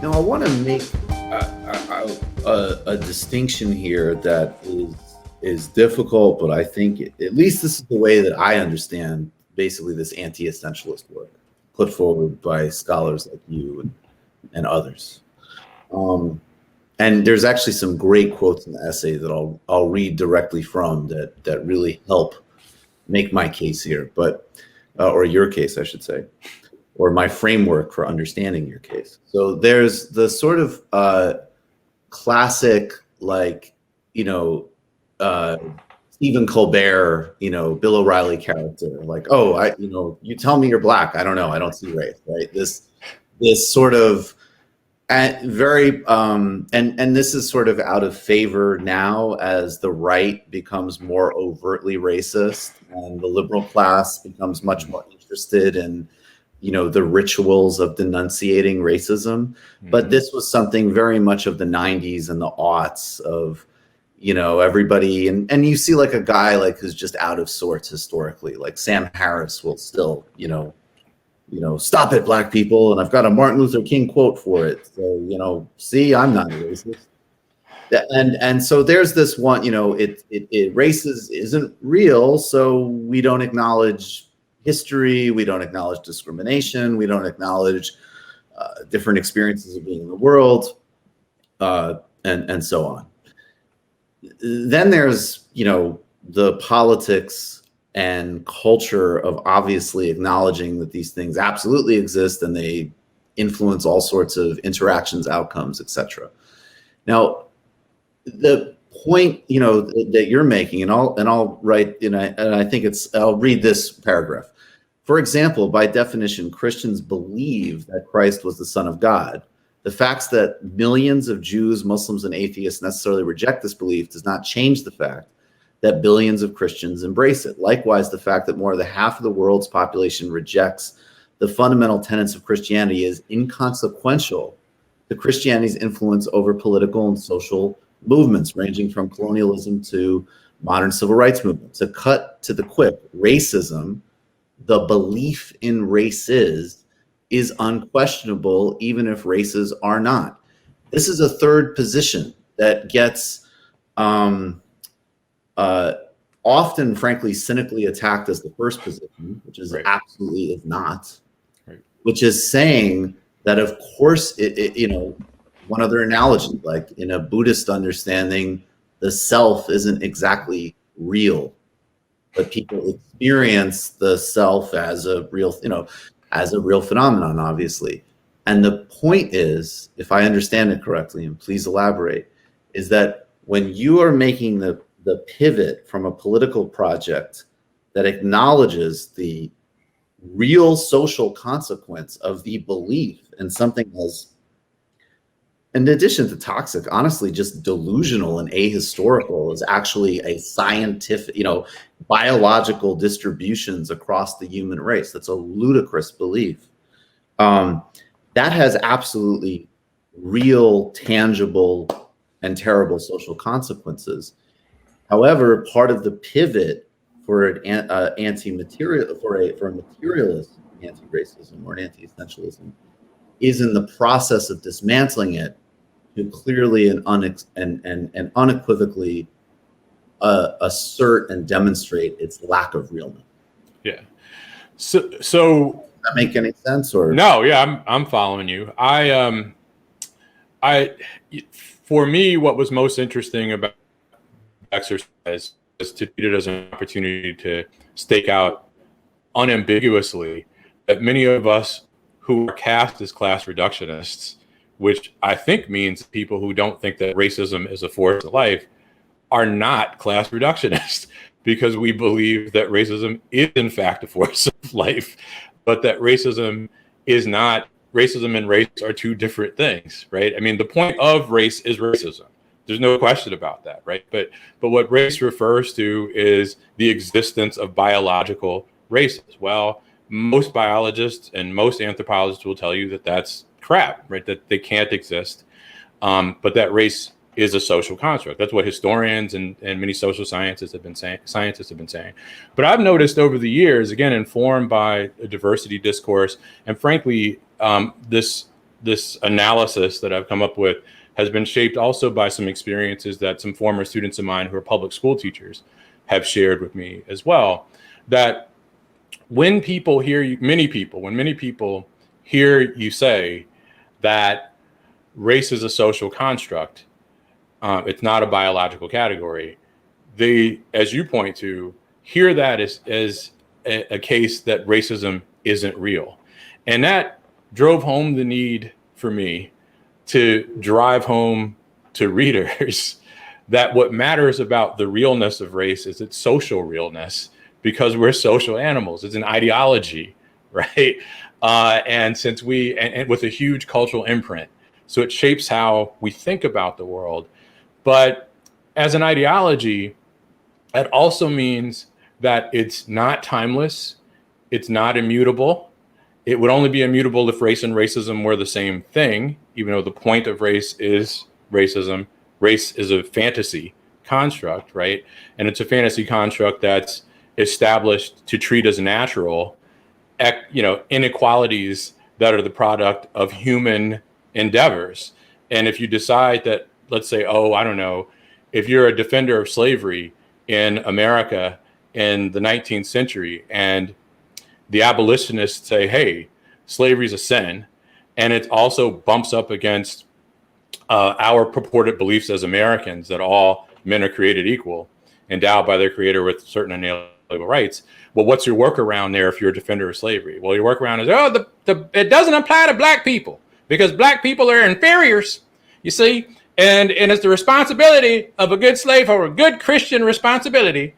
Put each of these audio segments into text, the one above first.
Now, I want to make a distinction here that is difficult, but I think at least this is the way that I understand basically this anti-essentialist work put forward by scholars like you and others. And there's actually some great quotes in the essay that I'll read directly from that really help make my case here, but or your case, I should say, or my framework for understanding your case. So there's the sort of classic, like, Stephen Colbert, Bill O'Reilly character, like, oh, you tell me you're black. I don't know. I don't see race, right? This sort of very and this is sort of out of favor now as the right becomes more overtly racist and the liberal class becomes much more interested in the rituals of denunciating racism. But this was something very much of the 90s and the aughts of everybody, and you see like a guy like who's just out of sorts historically, like Sam Harris will still stop it, black people. And I've got a Martin Luther King quote for it. So, see, I'm not a racist. And so there's this one, races isn't real. So we don't acknowledge history. We don't acknowledge discrimination. We don't acknowledge different experiences of being in the world, and so on. Then there's, the politics and culture of obviously acknowledging that these things absolutely exist and they influence all sorts of interactions, outcomes, etc. Now, the point that you're making, and I'll write, and I think I'll read this paragraph. For example, by definition, Christians believe that Christ was the Son of God. The facts that millions of Jews, Muslims, and atheists necessarily reject this belief does not change the fact that billions of Christians embrace it. Likewise, the fact that more than half of the world's population rejects the fundamental tenets of Christianity is inconsequential to Christianity's influence over political and social movements, ranging from colonialism to modern civil rights movement. To cut to the quick, racism, the belief in races, is unquestionable, even if races are not. This is a third position that gets often, frankly, cynically attacked as the first position, which is absolutely is not, which is saying that, of course, one other analogy, like in a Buddhist understanding, the self isn't exactly real, but people experience the self as a real, as a real phenomenon, obviously. And the point is, if I understand it correctly, and please elaborate, is that when you are making the pivot from a political project that acknowledges the real social consequence of the belief in something as, in addition to toxic, honestly, just delusional and ahistorical, is actually a scientific, biological distributions across the human race. That's a ludicrous belief. That has absolutely real, tangible, and terrible social consequences. However, part of the pivot for an anti-material, for a materialist anti-racism or an anti-essentialism, is in the process of dismantling it to clearly and unequivocally assert and demonstrate its lack of realness. Yeah. So does that make any sense? Or no? Yeah, I'm following you. For me, what was most interesting about exercise is to treat it as an opportunity to stake out unambiguously that many of us who are cast as class reductionists, which I think means people who don't think that racism is a force of life, are not class reductionists, because we believe that racism is in fact a force of life, but that racism is not. Racism and race are two different things, right? I mean, the point of race is racism. There's no question about that, right? But what race refers to is the existence of biological races. Well, most biologists and most anthropologists will tell you that that's crap, right? That they can't exist, but that race is a social construct. That's what historians and many social scientists have been saying. But I've noticed over the years, again, informed by a diversity discourse, and frankly, this this analysis that I've come up with has been shaped also by some experiences that some former students of mine who are public school teachers have shared with me as well. That when people hear you, many people hear you say that race is a social construct, it's not a biological category, they, as you point to, hear that as a case that racism isn't real. And that drove home the need for me to drive home to readers that what matters about the realness of race is its social realness, because we're social animals. It's an ideology, right? And since and with a huge cultural imprint, so it shapes how we think about the world. But as an ideology, that also means that it's not timeless, it's not immutable. It would only be immutable if race and racism were the same thing, even though the point of race is racism. Race is a fantasy construct, right? And it's a fantasy construct that's established to treat as natural, inequalities that are the product of human endeavors. And if you decide that, let's say, if you're a defender of slavery in America in the 19th century, and the abolitionists say, hey, slavery is a sin, and it also bumps up against our purported beliefs as Americans that all men are created equal, endowed by their creator with certain inalienable rights. Well, what's your workaround there if you're a defender of slavery? Well, your workaround is, it doesn't apply to black people because black people are inferiors, you see? And it's the responsibility of a good slave, or a good Christian responsibility,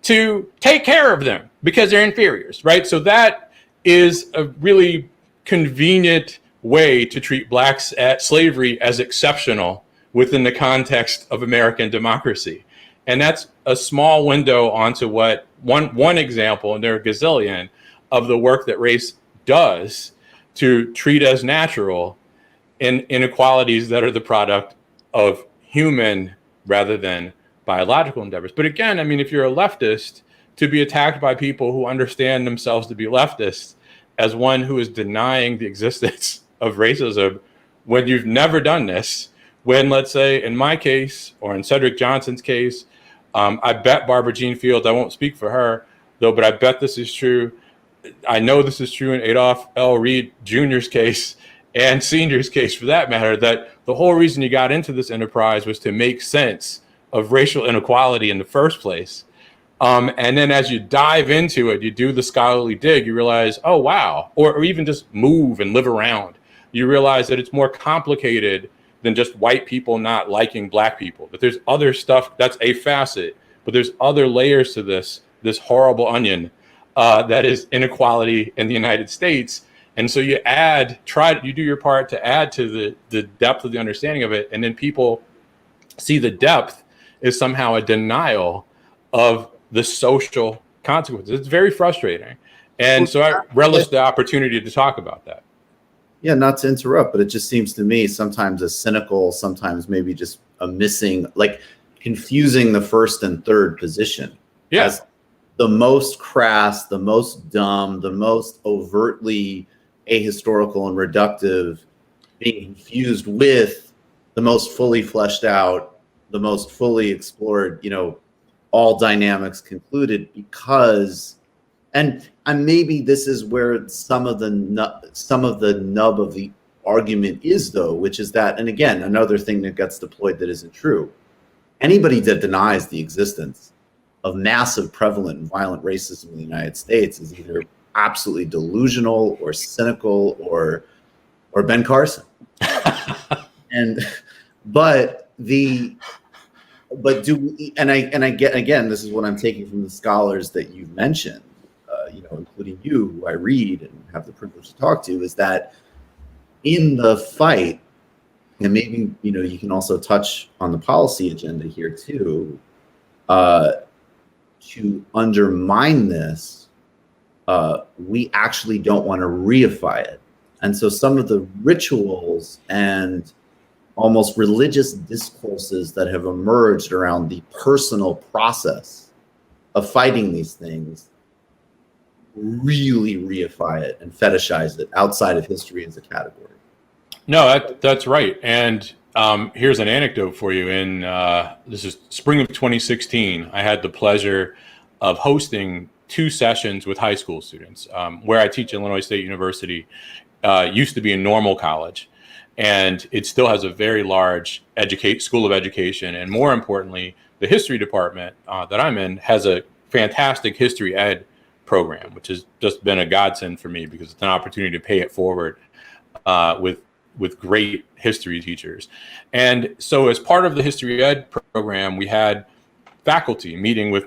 to take care of them because they're inferiors, right? So that is a really convenient way to treat blacks at slavery as exceptional within the context of American democracy. And that's a small window onto what one example, and there are a gazillion, of the work that race does to treat as natural inequalities that are the product of human rather than biological endeavors. But again, I mean, if you're a leftist, to be attacked by people who understand themselves to be leftists as one who is denying the existence of racism when you've never done this, when, let's say, in my case, or in Cedric Johnson's case, I bet Barbara Jean Fields, I won't speak for her, though, but I bet this is true. I know this is true in Adolph L. Reed Jr.'s case, and Senior's case for that matter, that the whole reason you got into this enterprise was to make sense of racial inequality in the first place. And then as you dive into it, you do the scholarly dig, you realize, oh, wow, or even just move and live around. You realize that it's more complicated than just white people not liking black people, that there's other stuff that's a facet, but there's other layers to this horrible onion that is inequality in the United States. And so you do your part to add to the depth of the understanding of it. And then people see the depth is somehow a denial of the social consequences. It's very frustrating. And so I relish the opportunity to talk about that. Yeah, not to interrupt, but it just seems to me sometimes a cynical, sometimes maybe just a missing, like confusing the first and third position. Yeah. As the most crass, the most dumb, the most overtly ahistorical and reductive, being confused with the most fully fleshed out, the most fully explored, all dynamics concluded, because, and maybe this is where some of the nub of the argument is, though, which is that, and again, another thing that gets deployed that isn't true. Anybody that denies the existence of massive, prevalent, and violent racism in the United States is either absolutely delusional or cynical or Ben Carson. I get, again, this is what I'm taking from the scholars that you've mentioned, including you, who I read and have the privilege to talk to, is that in the fight, and maybe you can also touch on the policy agenda here too, to undermine this, we actually don't want to reify it. And so some of the rituals and almost religious discourses that have emerged around the personal process of fighting these things really reify it and fetishize it outside of history as a category. No, that's right. And here's an anecdote for you. In this is spring of 2016, I had the pleasure of hosting 2 sessions with high school students. Where I teach at Illinois State University used to be a normal college, and it still has a very large school of education. And more importantly, the history department that I'm in has a fantastic history ed program, which has just been a godsend for me because it's an opportunity to pay it forward with great history teachers. And so as part of the history ed program, we had faculty meeting with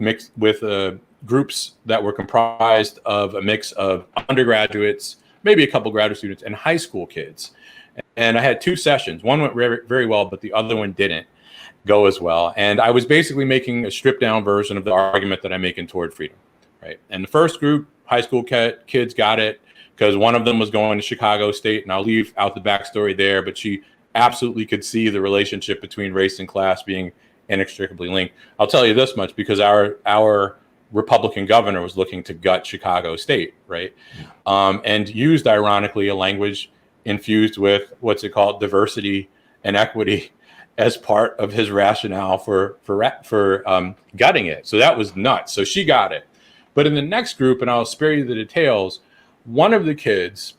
groups that were comprised of a mix of undergraduates, maybe a couple graduate students, and high school kids. And I had 2 sessions. One went very, very well, but the other one didn't go as well. And I was basically making a stripped down version of the argument that I make in Toward Freedom, right? And the first group, high school kids, got it because one of them was going to Chicago State, and I'll leave out the backstory there, but she absolutely could see the relationship between race and class being inextricably linked. I'll tell you this much, because our Republican governor was looking to gut Chicago State, right? And used, ironically, a language infused with what's it called, diversity and equity, as part of his rationale for gutting it. So that was nuts. So she got it. But in the next group, and I'll spare you the details, one of the kids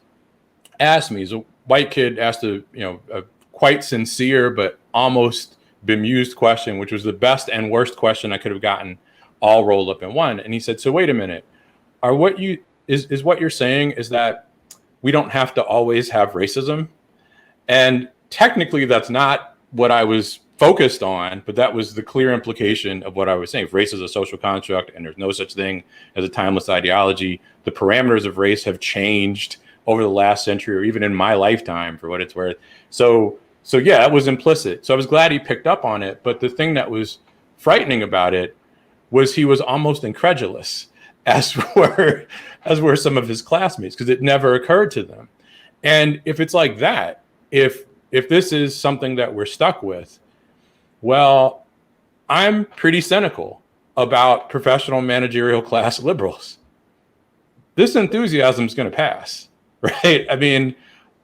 asked me, a white kid asked a quite sincere but almost bemused question, which was the best and worst question I could have gotten all rolled up in one. And he said, so wait a minute, what you're saying is that we don't have to always have racism? And technically that's not what I was focused on, but that was the clear implication of what I was saying. If race is a social construct and there's no such thing as a timeless ideology, the parameters of race have changed over the last century, or even in my lifetime, for what it's worth. So yeah, that was implicit. So I was glad he picked up on it. But the thing that was frightening about it was he was almost incredulous, as were some of his classmates, because it never occurred to them. And if it's like that, if this is something that we're stuck with, well, I'm pretty cynical about professional managerial class liberals. This enthusiasm is going to pass, right? I mean,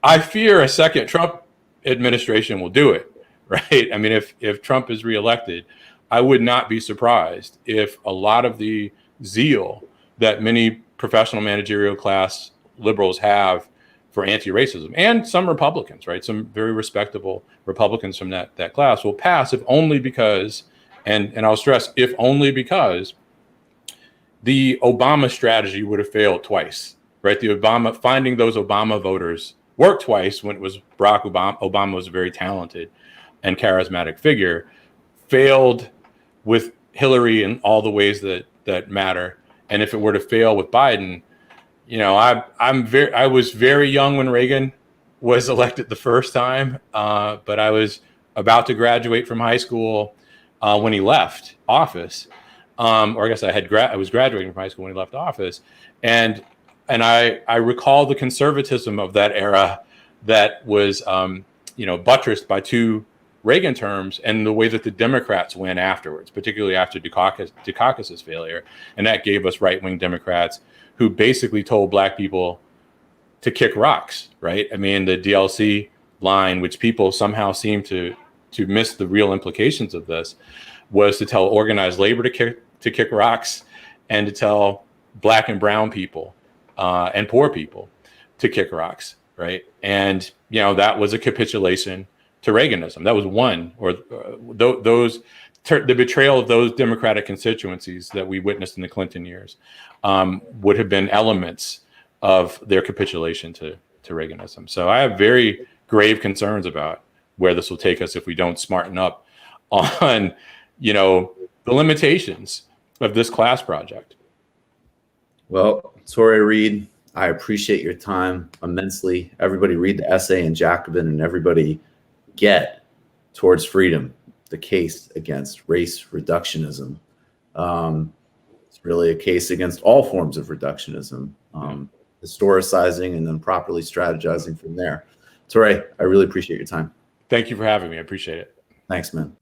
I fear a second Trump administration will do it, right? I mean, if Trump is reelected, I would not be surprised if a lot of the zeal that many professional managerial class liberals have for anti-racism, and some Republicans, right? Some very respectable Republicans from that class will pass, if only because, and I'll stress, if only because the Obama strategy would have failed twice, right? Finding those Obama voters worked twice when it was Barack Obama. Obama was a very talented and charismatic figure, failed with Hillary in all the ways that matter. And if it were to fail with Biden, I was very young when Reagan was elected the first time, but I was about to graduate from high school when he left office, or I guess I was graduating from high school when he left office, and I recall the conservatism of that era that was buttressed by 2 Reagan terms, and the way that the Democrats went afterwards, particularly after Dukakis's failure, and that gave us right-wing Democrats who basically told Black people to kick rocks, right? I mean, the DLC line, which people somehow seem to miss the real implications of this, was to tell organized labor to kick rocks, and to tell Black and brown people and poor people to kick rocks, right? And that was a capitulation to Reaganism. That was one, or the betrayal of those Democratic constituencies that we witnessed in the Clinton years would have been elements of their capitulation to Reaganism. So I have very grave concerns about where this will take us if we don't smarten up on, the limitations of this class project. Well, Touré Reed, I appreciate your time immensely. Everybody read the essay in Jacobin, and everybody get Towards Freedom, the case against race reductionism. It's really a case against all forms of reductionism, historicizing and then properly strategizing from there. Touré, I really appreciate your time. Thank you for having me. I appreciate it. Thanks, man.